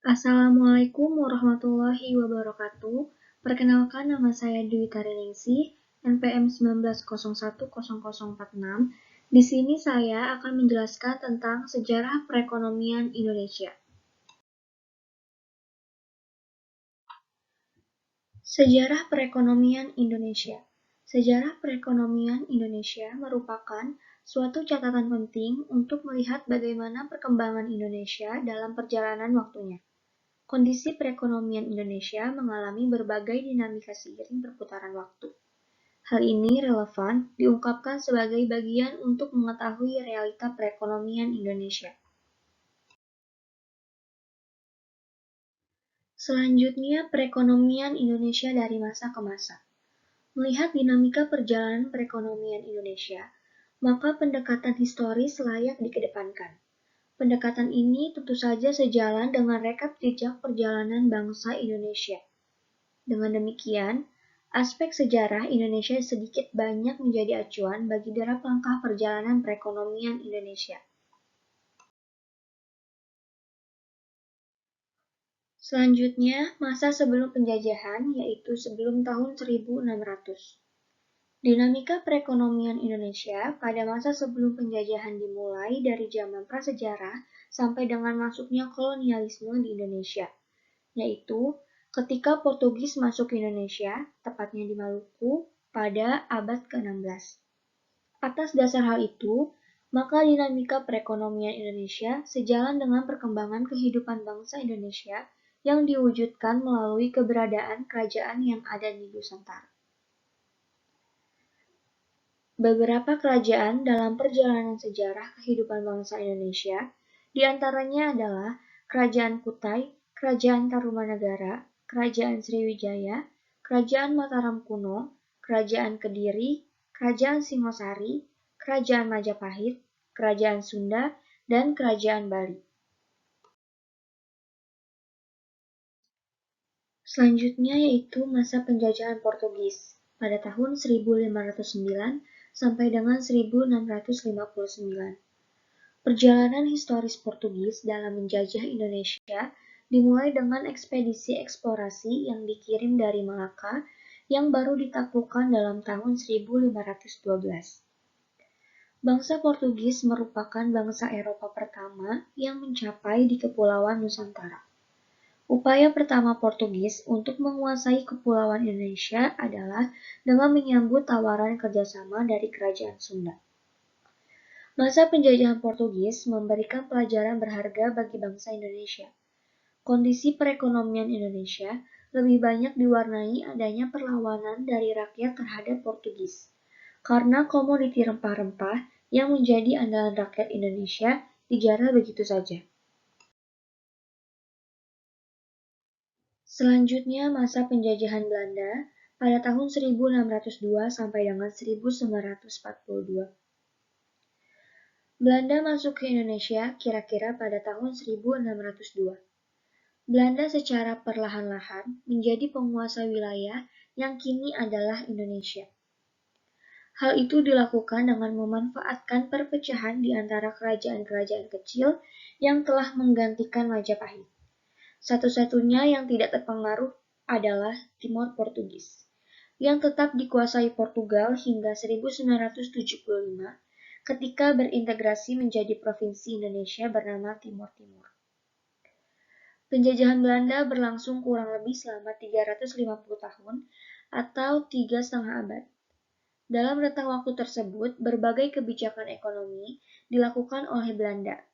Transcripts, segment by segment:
Assalamualaikum warahmatullahi wabarakatuh. Perkenalkan, nama saya Dwi Tariningsih, NPM 19010046. Di sini saya akan menjelaskan tentang sejarah perekonomian Indonesia. Sejarah perekonomian Indonesia. Sejarah perekonomian Indonesia merupakan suatu catatan penting untuk melihat bagaimana perkembangan Indonesia dalam perjalanan waktunya. Kondisi perekonomian Indonesia mengalami berbagai dinamika seiring perputaran waktu. Hal ini relevan diungkapkan sebagai bagian untuk mengetahui realita perekonomian Indonesia. Selanjutnya, perekonomian Indonesia dari masa ke masa. Melihat dinamika perjalanan perekonomian Indonesia, maka pendekatan historis layak dikedepankan. Pendekatan ini tentu saja sejalan dengan rekap jejak perjalanan bangsa Indonesia. Dengan demikian, aspek sejarah Indonesia sedikit banyak menjadi acuan bagi derap langkah perjalanan perekonomian Indonesia. Selanjutnya, masa sebelum penjajahan, yaitu sebelum tahun 1600. Dinamika perekonomian Indonesia pada masa sebelum penjajahan dimulai dari zaman prasejarah sampai dengan masuknya kolonialisme di Indonesia, yaitu ketika Portugis masuk ke Indonesia, tepatnya di Maluku, pada abad ke-16. Atas dasar hal itu, maka dinamika perekonomian Indonesia sejalan dengan perkembangan kehidupan bangsa Indonesia yang diwujudkan melalui keberadaan kerajaan yang ada di Nusantara. Beberapa kerajaan dalam perjalanan sejarah kehidupan bangsa Indonesia, diantaranya adalah Kerajaan Kutai, Kerajaan Tarumanagara, Kerajaan Sriwijaya, Kerajaan Mataram Kuno, Kerajaan Kediri, Kerajaan Singosari, Kerajaan Majapahit, Kerajaan Sunda, dan Kerajaan Bali. Selanjutnya yaitu masa penjajahan Portugis pada tahun 1509 sampai dengan 1659. Perjalanan historis Portugis dalam menjajah Indonesia dimulai dengan ekspedisi eksplorasi yang dikirim dari Malaka yang baru ditaklukkan dalam tahun 1512. Bangsa Portugis merupakan bangsa Eropa pertama yang mencapai di Kepulauan Nusantara. Upaya pertama Portugis untuk menguasai Kepulauan Indonesia adalah dengan menyambut tawaran kerjasama dari Kerajaan Sunda. Masa penjajahan Portugis memberikan pelajaran berharga bagi bangsa Indonesia. Kondisi perekonomian Indonesia lebih banyak diwarnai adanya perlawanan dari rakyat terhadap Portugis, karena komoditi rempah-rempah yang menjadi andalan rakyat Indonesia dijarah begitu saja. Selanjutnya masa penjajahan Belanda pada tahun 1602 sampai dengan 1942. Belanda masuk ke Indonesia kira-kira pada tahun 1602. Belanda secara perlahan-lahan menjadi penguasa wilayah yang kini adalah Indonesia. Hal itu dilakukan dengan memanfaatkan perpecahan di antara kerajaan-kerajaan kecil yang telah menggantikan Majapahit. Satu-satunya yang tidak terpengaruh adalah Timor Portugis, yang tetap dikuasai Portugal hingga 1975 ketika berintegrasi menjadi provinsi Indonesia bernama Timor Timur. Penjajahan Belanda berlangsung kurang lebih selama 350 tahun atau 3,5 abad. Dalam rentang waktu tersebut, berbagai kebijakan ekonomi dilakukan oleh Belanda.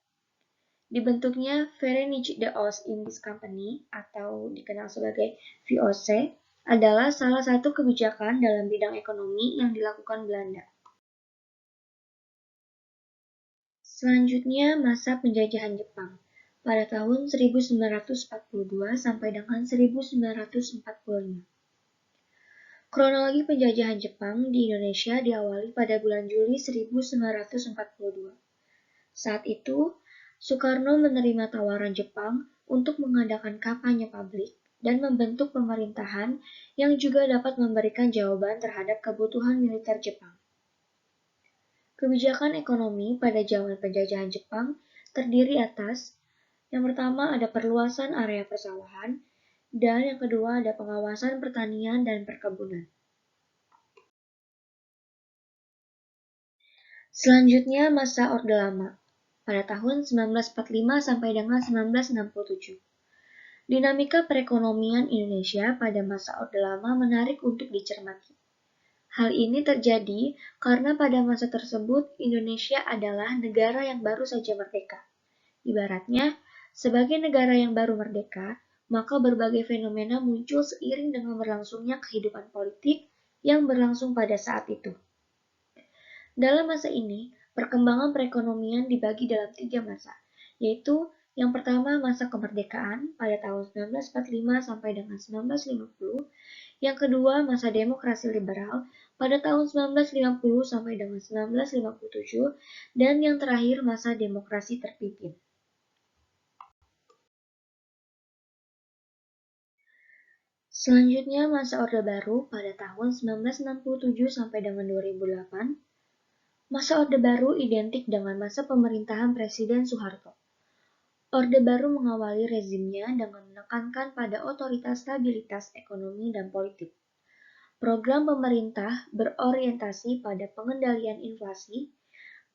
Dibentuknya Verenigde de Oost-Indisch Company atau dikenal sebagai VOC adalah salah satu kebijakan dalam bidang ekonomi yang dilakukan Belanda. Selanjutnya masa penjajahan Jepang pada tahun 1942 sampai dengan 1945. Kronologi penjajahan Jepang di Indonesia diawali pada bulan Juli 1942. Saat itu, Soekarno menerima tawaran Jepang untuk mengadakan kampanye publik dan membentuk pemerintahan yang juga dapat memberikan jawaban terhadap kebutuhan militer Jepang. Kebijakan ekonomi pada zaman penjajahan Jepang terdiri atas Yang pertama ada perluasan area persawahan, dan yang kedua ada pengawasan pertanian dan perkebunan. Selanjutnya masa Orde Lama, pada tahun 1945 sampai dengan 1967. Dinamika perekonomian Indonesia pada masa Orde Lama menarik untuk dicermati. Hal ini terjadi karena pada masa tersebut Indonesia adalah negara yang baru saja merdeka. Ibaratnya, sebagai negara yang baru merdeka, maka berbagai fenomena muncul seiring dengan berlangsungnya kehidupan politik yang berlangsung pada saat itu. Dalam masa ini, perkembangan perekonomian dibagi dalam 3 masa, yaitu yang pertama masa kemerdekaan pada tahun 1945 sampai dengan 1950, yang kedua masa demokrasi liberal pada tahun 1950 sampai dengan 1957, dan yang terakhir masa demokrasi terpimpin. Selanjutnya masa Orde Baru pada tahun 1967 sampai dengan 2008. Masa Orde Baru identik dengan masa pemerintahan Presiden Soeharto. Orde Baru mengawali rezimnya dengan menekankan pada otoritas stabilitas ekonomi dan politik. Program pemerintah berorientasi pada pengendalian inflasi,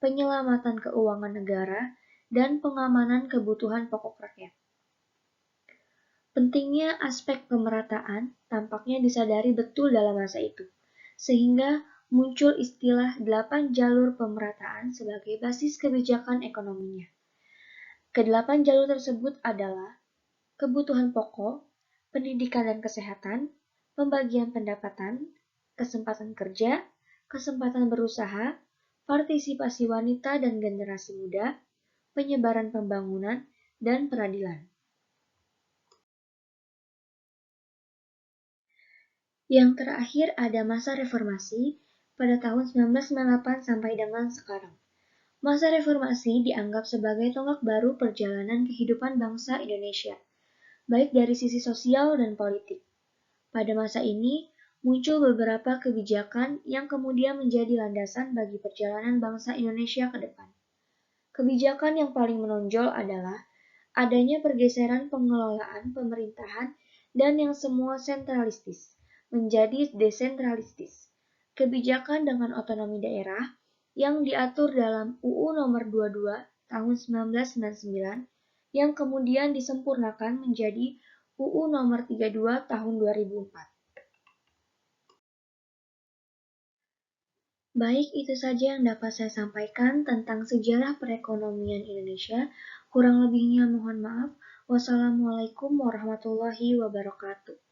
penyelamatan keuangan negara, dan pengamanan kebutuhan pokok rakyat. Pentingnya aspek pemerataan tampaknya disadari betul dalam masa itu, sehingga muncul istilah 8 jalur pemerataan sebagai basis kebijakan ekonominya. Kedelapan jalur tersebut adalah kebutuhan pokok, pendidikan dan kesehatan, pembagian pendapatan, kesempatan kerja, kesempatan berusaha, partisipasi wanita dan generasi muda, penyebaran pembangunan, dan peradilan. Yang terakhir ada masa reformasi pada tahun 1998 sampai dengan sekarang. Masa reformasi dianggap sebagai tonggak baru perjalanan kehidupan bangsa Indonesia, baik dari sisi sosial dan politik. Pada masa ini, muncul beberapa kebijakan yang kemudian menjadi landasan bagi perjalanan bangsa Indonesia ke depan. Kebijakan yang paling menonjol adalah adanya pergeseran pengelolaan pemerintahan dan yang semua sentralistis menjadi desentralistis. Kebijakan dengan otonomi daerah yang diatur dalam UU Nomor 22 Tahun 1999 yang kemudian disempurnakan menjadi UU Nomor 32 Tahun 2004. Baik, itu saja yang dapat saya sampaikan tentang sejarah perekonomian Indonesia. Kurang lebihnya mohon maaf. Wassalamualaikum warahmatullahi wabarakatuh.